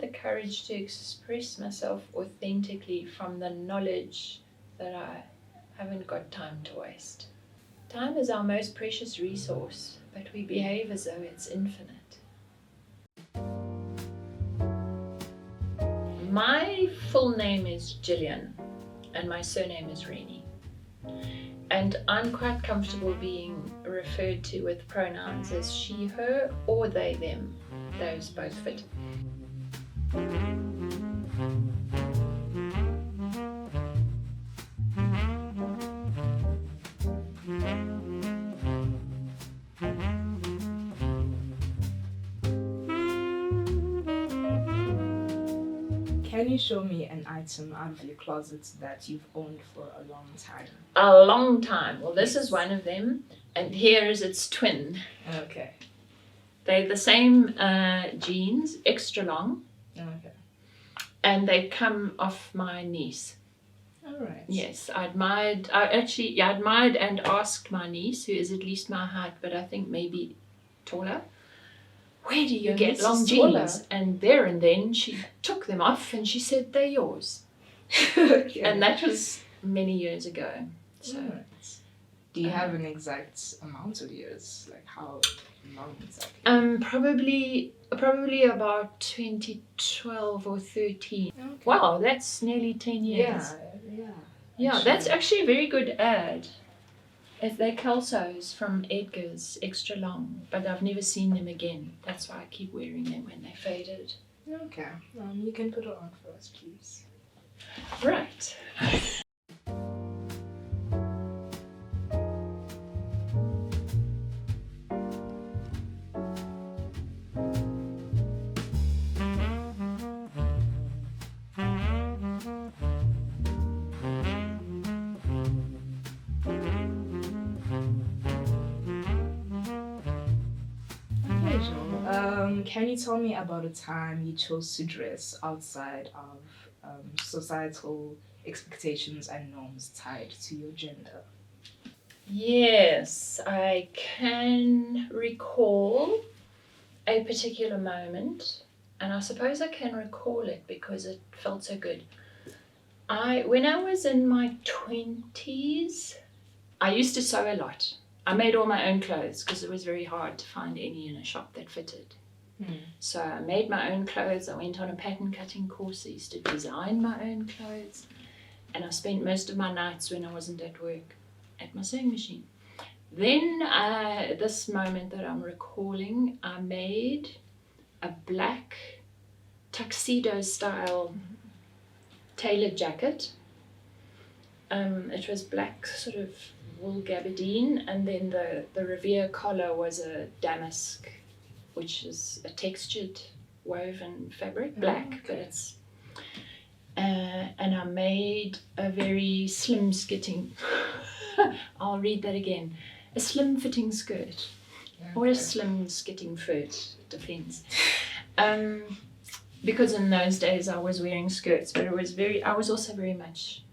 the courage to express myself authentically from the knowledge that I haven't got time to waste. Time is our most precious resource, but we behave as though it's infinite. My full name is Gillian, and my surname is Rainey. And I'm quite comfortable being referred to with pronouns as she, her, or they, them. Those both fit. Can you show me an item out of your closet that you've owned for a long time? A long time. Well, this is one of them, and here is its twin. Okay. They're the same jeans, extra long, Okay. and they come off my niece. All right. Yes, I admired and asked my niece, who is at least my height, but I think maybe taller, where do you Your get niece long is jeans? taller. And there and then she took them off and she said, they're yours. Okay. And that was many years ago. So All right. Do you have an exact amount of years? Like how long exactly? probably about 2012 or 13. Okay. Wow, that's nearly 10 years. Yeah, Actually. that's actually a very good ad. They're calzos from Edgar's, extra long, but I've never seen them again. That's why I keep wearing them when they faded. Okay. You can put it on for us, please. Right. Can you tell me about a time you chose to dress outside of societal expectations and norms tied to your gender? Yes, I can recall a particular moment, and I suppose I can recall it because it felt so good. When I was in my 20s, I used to sew a lot. I made all my own clothes because it was very hard to find any in a shop that fitted. So I made my own clothes. I went on a pattern cutting course. I used to design my own clothes. And I spent most of my nights when I wasn't at work at my sewing machine. Then this moment that I'm recalling, I made a black tuxedo style tailored jacket. It was black sort of wool gabardine, and then the Revere collar was a damask, which is a textured woven fabric, black, but it's and I made a very slim fitting I'll read that again, a slim fitting skirt, or a slim skitting skirt, it depends. Because in those days I was wearing skirts, but I was also very much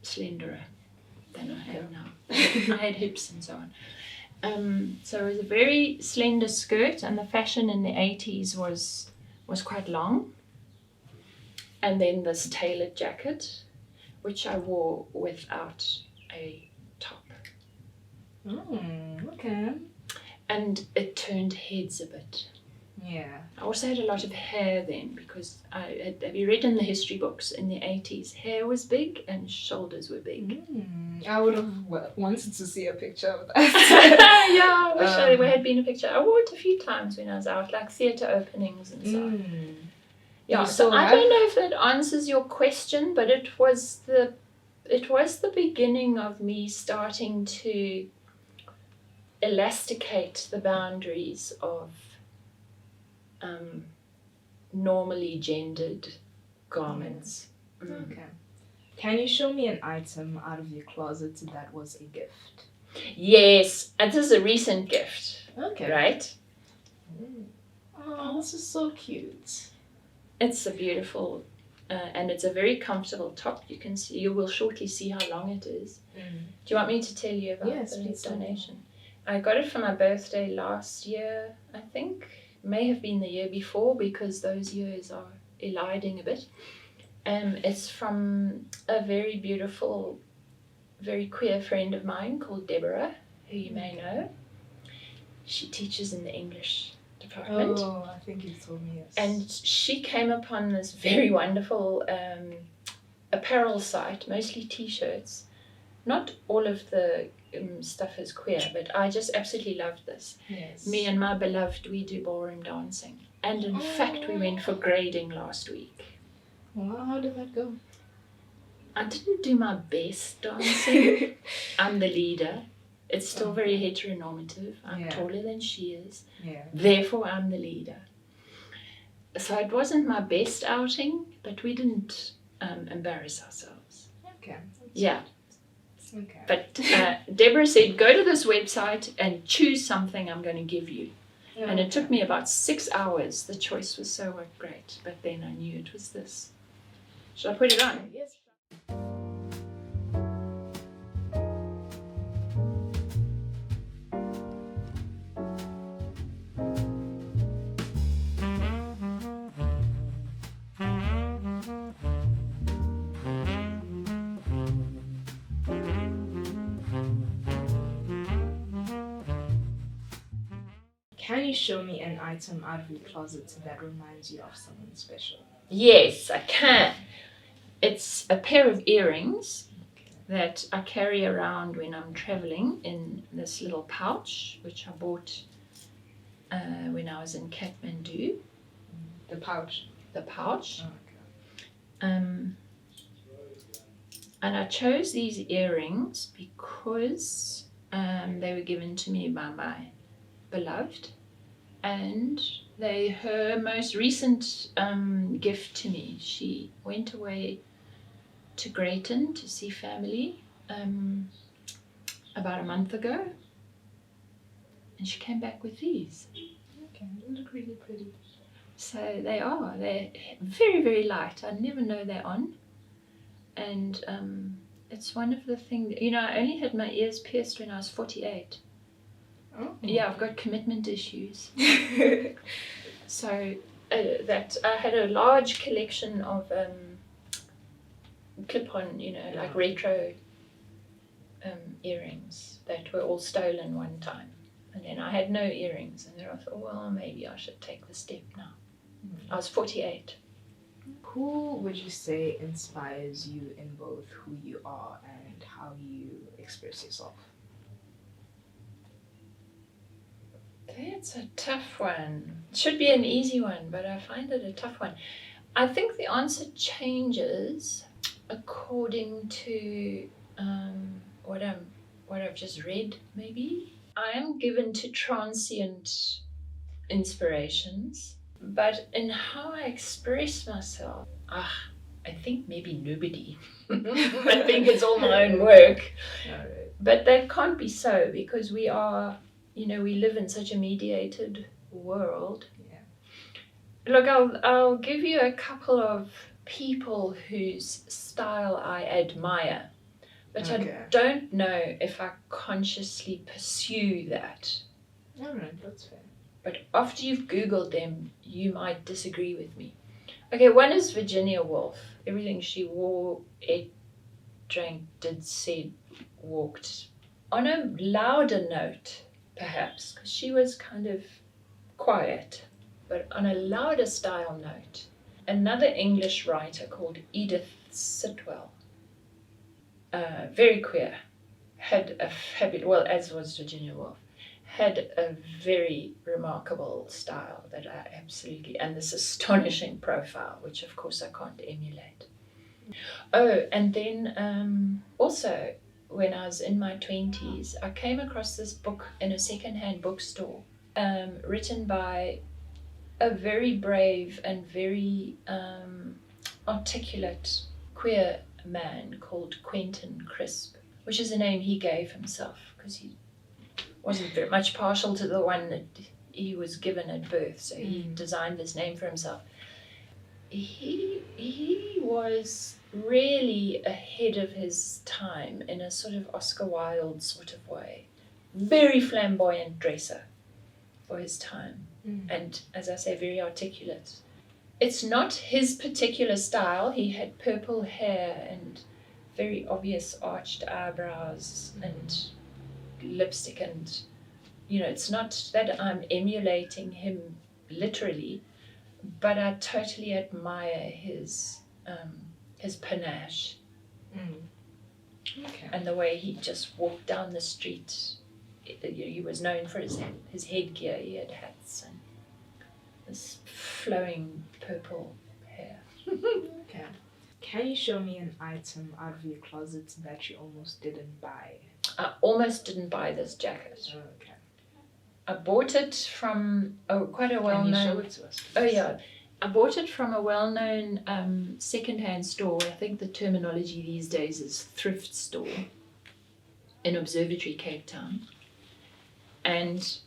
slenderer than I am now. I had hips and so on. So it was a very slender skirt, and the fashion in the 80s was quite long. And then this tailored jacket, which I wore without a top. Okay. And it turned heads a bit. Yeah. I also had a lot of hair then, because have you read in the history books in the 80s, hair was big and shoulders were big. I would have wanted to see a picture of that. Yeah, I wish there had been a picture. I wore it a few times when I was out, like theatre openings and so on. Yeah, so I don't know if that answers your question, but it was the beginning of me starting to elasticate the boundaries of normally gendered garments. Okay. Can you show me an item out of your closet that was a gift? Yes, and this is a recent gift. Okay. Right? Oh, this is so cute. It's a beautiful, and it's a very comfortable top. You will shortly see how long it is. Do you want me to tell you about the donation? I got it for my birthday last year, I think. may have been the year before because those years are eliding a bit. It's from a very beautiful, very queer friend of mine called Deborah, who you may know. She teaches in the English department. Oh, I think you told me, yes. And she came upon this very wonderful apparel site, mostly t-shirts. Not all of the stuff is queer, but I just absolutely loved this. Yes. Me and my beloved, we do ballroom dancing. And in fact, we went for grading last week. Well, how did that go? I didn't do my best dancing. I'm the leader. It's still very heteronormative. I'm taller than she is. Yeah. Therefore, I'm the leader. So it wasn't my best outing, but we didn't embarrass ourselves. Okay. Yeah. Okay. But Deborah said, go to this website and choose something I'm going to give you. Yeah, And it took me about 6 hours. The choice was so great. But then I knew it was this. Should I put it on? Yes. Can you show me an item out of your closet that reminds you of someone special? Yes, I can. It's a pair of earrings that I carry around when I'm traveling in this little pouch, which I bought when I was in Kathmandu. The pouch. The pouch. Oh, okay. And I chose these earrings because they were given to me by my beloved, and they her most recent gift to me. She went away to Greyton to see family about a month ago, and she came back with these. Okay, they look really pretty. So they're very, very light. I never know they're on, and it's one of the things, I only had my ears pierced when I was 48. Oh. Yeah, I've got commitment issues. So that I had a large collection of clip-on, like retro earrings that were all stolen one time. And then I had no earrings, and then I thought, well, maybe I should take the step now. I was 48. Who would you say inspires you in both who you are and how you express yourself? That's a tough one. It should be an easy one, but I find it a tough one. I think the answer changes according to what I've just read, maybe. I am given to transient inspirations, but in how I express myself, I think maybe nobody. I think it's all my own work. Alright. But that can't be so, because we are, we live in such a mediated world. Yeah. Look, I'll give you a couple of people whose style I admire, but Okay. I don't know if I consciously pursue that. Alright, that's fair. But after you've Googled them, you might disagree with me. Okay, one is Virginia Woolf. Everything she wore, ate, drank, did, said, walked. On a louder note, perhaps, because she was kind of quiet, but on a louder style note, another English writer called Edith Sitwell, very queer, had a fabulous, well, as was Virginia Woolf, had a very remarkable style that I absolutely, and this astonishing profile, which of course I can't emulate. Oh, and then also when I was in my 20s, I came across this book in a secondhand bookstore, written by a very brave and very articulate queer man called Quentin Crisp, which is a name he gave himself because he wasn't very much partial to the one that he was given at birth, so he designed this name for himself. He was really ahead of his time in a sort of Oscar Wilde sort of way. Very flamboyant dresser for his time. and, as I say, very articulate. It's not his particular style. He had purple hair and very obvious arched eyebrows and lipstick, and it's not that I'm emulating him literally, but I totally admire his panache. Okay. And the way he just walked down the street. He was known for his headgear. He had hats and this flowing purple hair. Okay. Can you show me an item out of your closet that you almost didn't buy? I almost didn't buy this jacket. Okay. I bought it from quite a well-known... Can you show it to us, please? Oh, yeah. I bought it from a well-known second-hand store. I think the terminology these days is thrift store in Observatory, Cape Town. And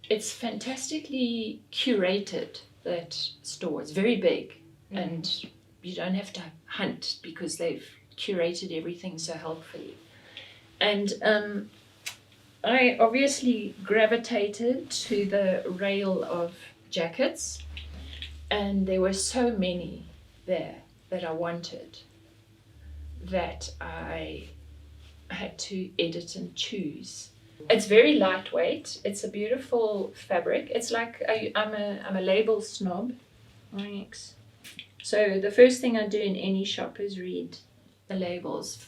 it's fantastically curated, that store. It's very big, and you don't have to hunt because they've curated everything so helpfully. And I obviously gravitated to the rail of jackets, and there were so many there that I wanted that I had to edit and choose. It's very lightweight. It's a beautiful fabric. It's like I'm a label snob, Onyx. So the first thing I do in any shop is read the labels.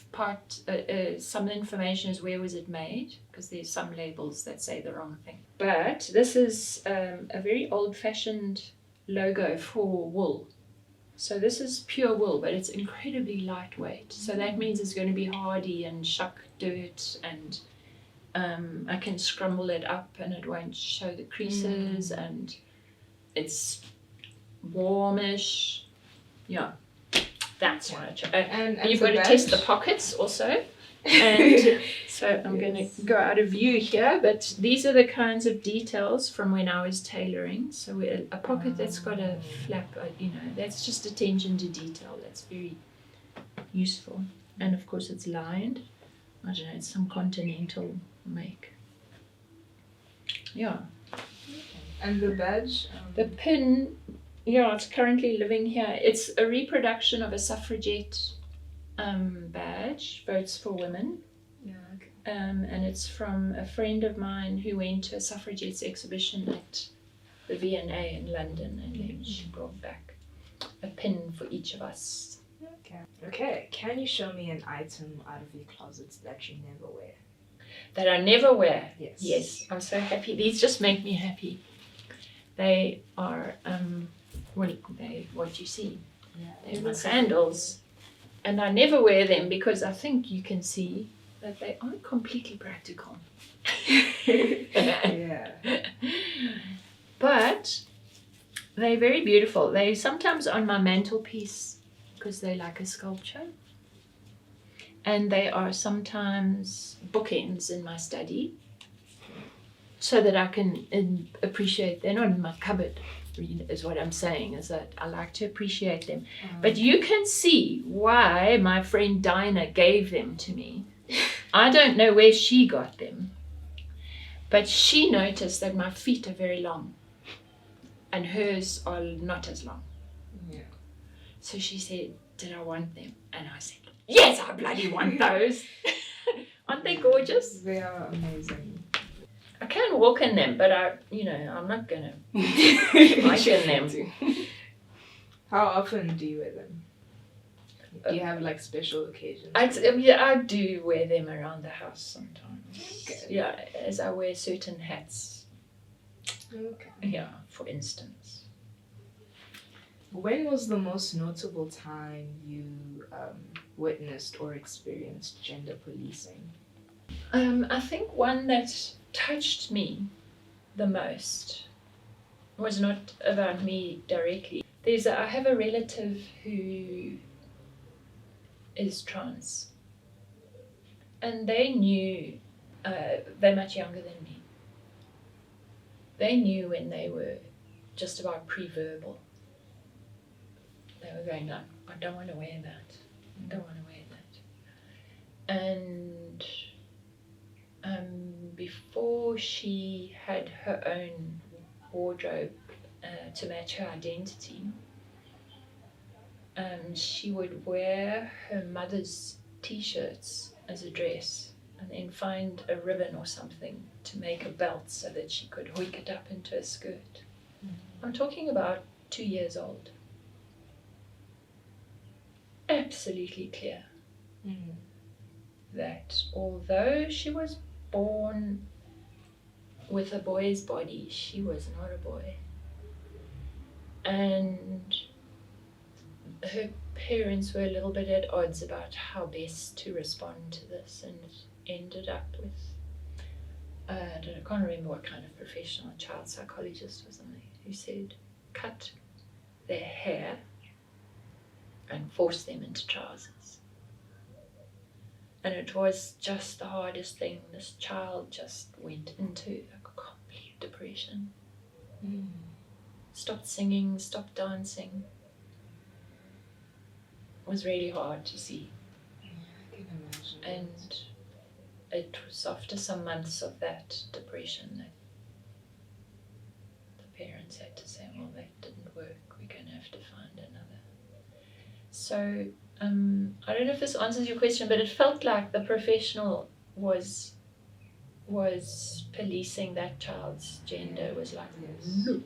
Some information is where was it made, because there's some labels that say the wrong thing. But this is a very old-fashioned logo for wool. So this is pure wool, but it's incredibly lightweight. So that means it's going to be hardy and shuck dirt, and I can scrumble it up and it won't show the creases, and it's warmish. Yeah, that's why I chose. And you've got to test the pockets also. And so I'm going to go out of view here, but these are the kinds of details from when I was tailoring. So a pocket that's got a flap, that's just attention to detail. That's very useful. And of course it's lined. I don't know, it's some continental make. Yeah. And the badge? The pin, it's currently living here. It's a reproduction of a suffragette badge, Votes for Women. Yeah, okay. And it's from a friend of mine who went to a suffragettes exhibition at the V&A in London, and then she brought back a pin for each of us. Okay. Can you show me an item out of your closet that you never wear? That I never wear? Yes. Yes, I'm so happy. These just make me happy. They are, what you see. Yeah. They're my sandals. And I never wear them because I think you can see that they aren't completely practical. Yeah. But they're very beautiful. They're sometimes on my mantelpiece because they're like a sculpture. And they are sometimes bookends in my study so that I can appreciate. They're not in my cupboard, is what I'm saying, is that I like to appreciate them. But you can see why my friend Dinah gave them to me. I don't know where she got them, but she noticed that my feet are very long and hers are not as long. Yeah. So she said, did I want them? And I said, yes, I bloody want those. Aren't they gorgeous? They are amazing. I can walk in them, but I'm not going to like in them. How often do you wear them? Do you have like special occasions? I do wear them around the house sometimes. Okay. Yeah, as I wear certain hats. Okay. Yeah, for instance. When was the most notable time you witnessed or experienced gender policing? I think one that touched me the most was not about me directly. I have a relative who is trans, and they knew, they're much younger than me. They knew when they were just about pre-verbal. They were going like, I don't want to wear that. I don't want to wear that. And before she had her own wardrobe to match her identity, she would wear her mother's t-shirts as a dress and then find a ribbon or something to make a belt so that she could hoik it up into a skirt. I'm talking about 2 years old. Absolutely clear that although she was born with a boy's body, she was not a boy. And her parents were a little bit at odds about how best to respond to this, and ended up with, I can't remember what kind of professional, child psychologist or something, who said, cut their hair and force them into trousers. And it was just the hardest thing. This child just went into a complete depression. Stopped singing, stopped dancing. It was really hard to see. Yeah, I can imagine. And it was after some months of that depression that the parents had to say, well, that didn't work, we're going to have to find another. So I don't know if this answers your question, but it felt like the professional was policing that child's gender. Was like, yes. no,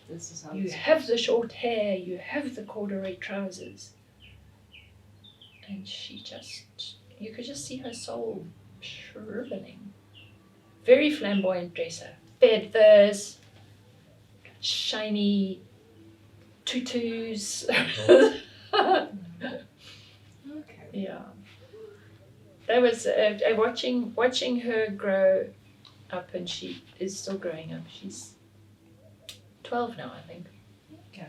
This is how you it's have the short hair, you have the corduroy trousers. And she just, you could just see her soul shriveling. Very flamboyant dresser, feathers, shiny tutus. Okay. Yeah, that was watching her grow up, and she is still growing up. She's 12 now, I think. Okay.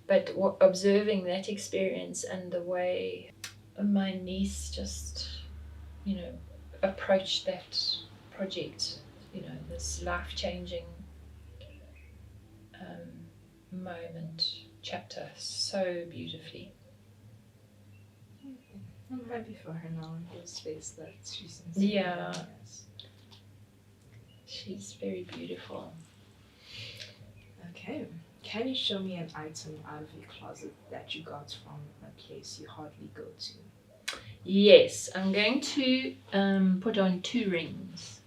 But observing that experience and the way my niece just, approached that project, this life-changing chapter so beautifully. I'm happy for her now in the space that she's in. Yeah. Yes. She's very beautiful. Okay. Can you show me an item out of your closet that you got from a place you hardly go to? Yes, I'm going to put on 2 rings.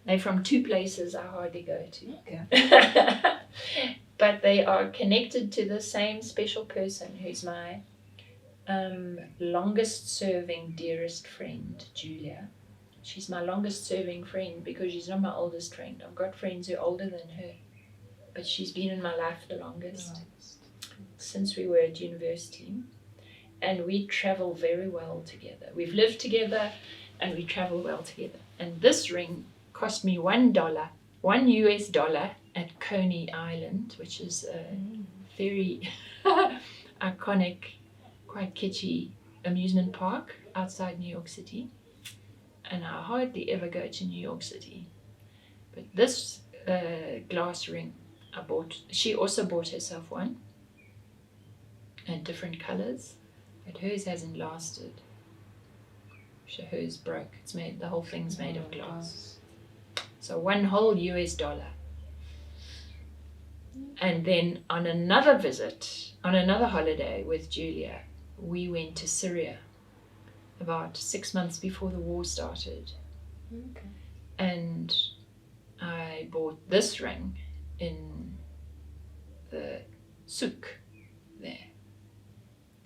They're from 2 places I hardly go to. Okay. But they are connected to the same special person who's my longest serving, dearest friend, Julia. She's my longest serving friend because she's not my oldest friend. I've got friends who are older than her, but she's been in my life the longest since we were at university. And we travel very well together. We've lived together and we travel well together. And this ring cost me $1 at Coney Island, which is a very iconic, quite kitschy amusement park outside New York City. And I hardly ever go to New York City. But this glass ring I bought, she also bought herself one, and different colors, but hers hasn't lasted. So hers broke. The whole thing's made of glass. So $1 whole. And then on another visit, on another holiday with Julia, we went to Syria about 6 months before the war started. Okay. And I bought this ring in the souk there,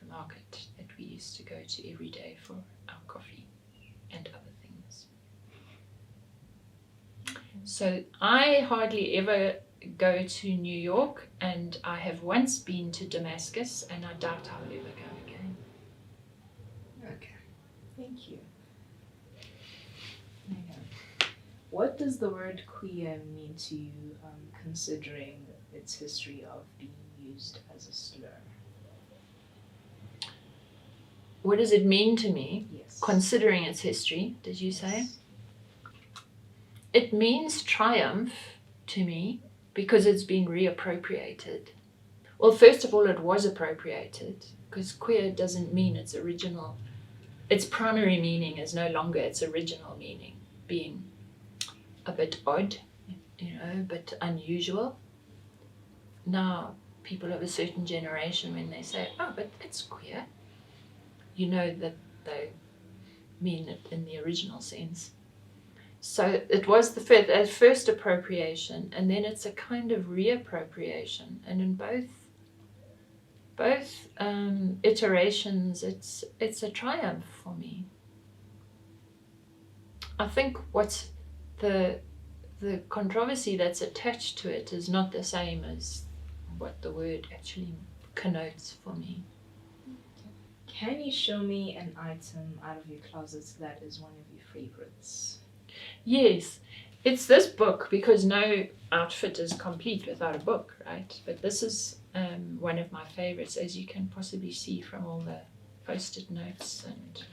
the market that we used to go to every day for our coffee and other things. So I hardly ever go to New York, and I have once been to Damascus, and I doubt I'll ever go again. Okay, thank you. Okay. What does the word queer mean to you, considering its history of being used as a slur? What does it mean to me, Yes. considering its history, did you say? Yes. It means triumph to me because it's been reappropriated. Well, first of all, it was appropriated because queer doesn't mean its original its primary meaning is no longer its original meaning, being a bit odd, a bit unusual. Now, people of a certain generation, when they say, oh, but it's queer, you know that they mean it in the original sense. So it was the first appropriation, and then it's a kind of reappropriation. And in both iterations, it's a triumph for me. I think what's the controversy that's attached to it is not the same as what the word actually connotes for me. Can you show me an item out of your closet that is one of your favorites? Yes, it's this book, because no outfit is complete without a book, right? But this is one of my favorites, as you can possibly see from all the post-it notes and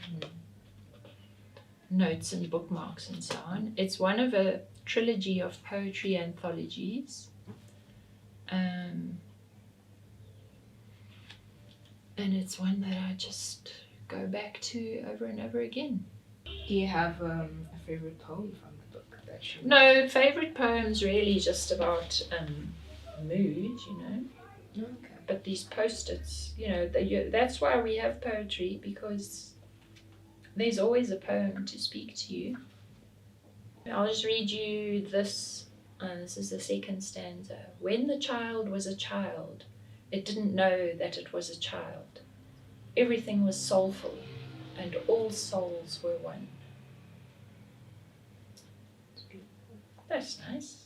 bookmarks and so on. It's one of a trilogy of poetry anthologies. And it's one that I just go back to over and over again. Do you have a favorite poem from the book that you... No, favorite poems really just about mood, Okay. But these post-its, that's why we have poetry, because there's always a poem to speak to you. I'll just read you this. This is the second stanza. When the child was a child, it didn't know that it was a child. Everything was soulful, and all souls were one. It's beautiful. That's nice.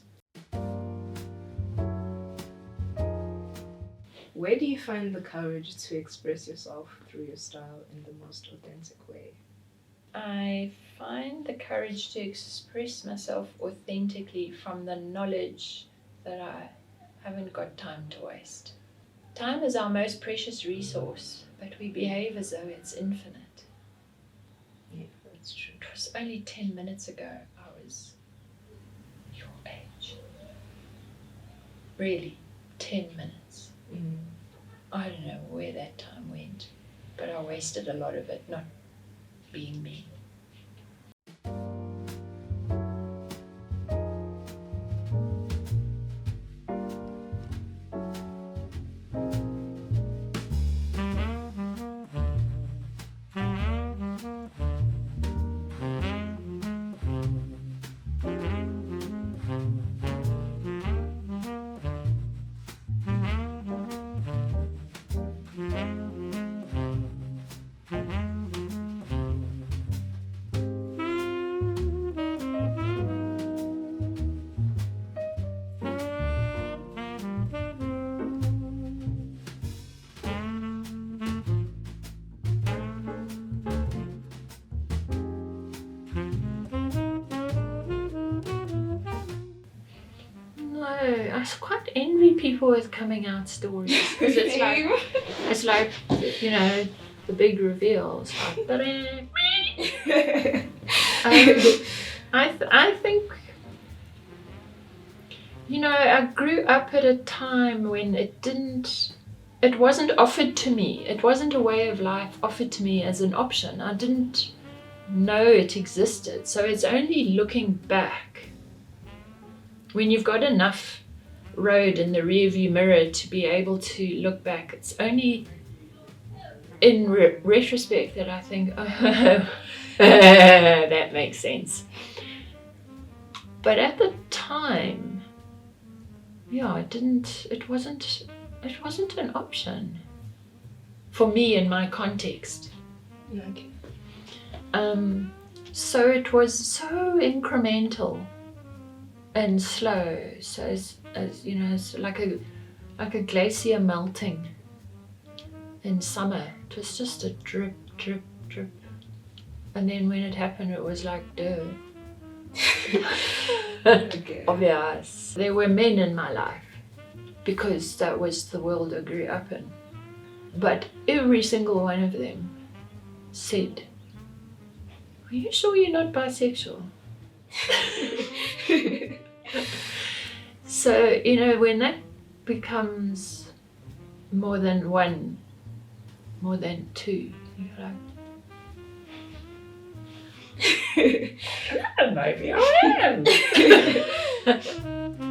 Where do you find the courage to express yourself through your style in the most authentic way? I find the courage to express myself authentically from the knowledge that I haven't got time to waste. Time is our most precious resource, but we behave as though it's infinite. Yeah, that's true. It was only 10 minutes ago I was your age. Really, 10 minutes. I don't know where that time went, but I wasted a lot of it not being me. I quite envy people with coming out stories, because it's like the big reveals. I think I grew up at a time when it wasn't offered to me. It wasn't a way of life offered to me as an option. I didn't know it existed. So it's only looking back, when you've got enough road in the rearview mirror to be able to look back, it's only in retrospect that I think, oh, that makes sense. But at the time, it wasn't an option for me in my context. Okay. So it was so incremental and slow, so as it's like a glacier melting in summer. It was just a drip, drip, drip, and then when it happened, it was like duh. Okay. Obvious. There were men in my life, because that was the world I grew up in, but every single one of them said, "Are you sure you're not bisexual?" So, when that becomes more than one, more than two, you're like, Maybe I am.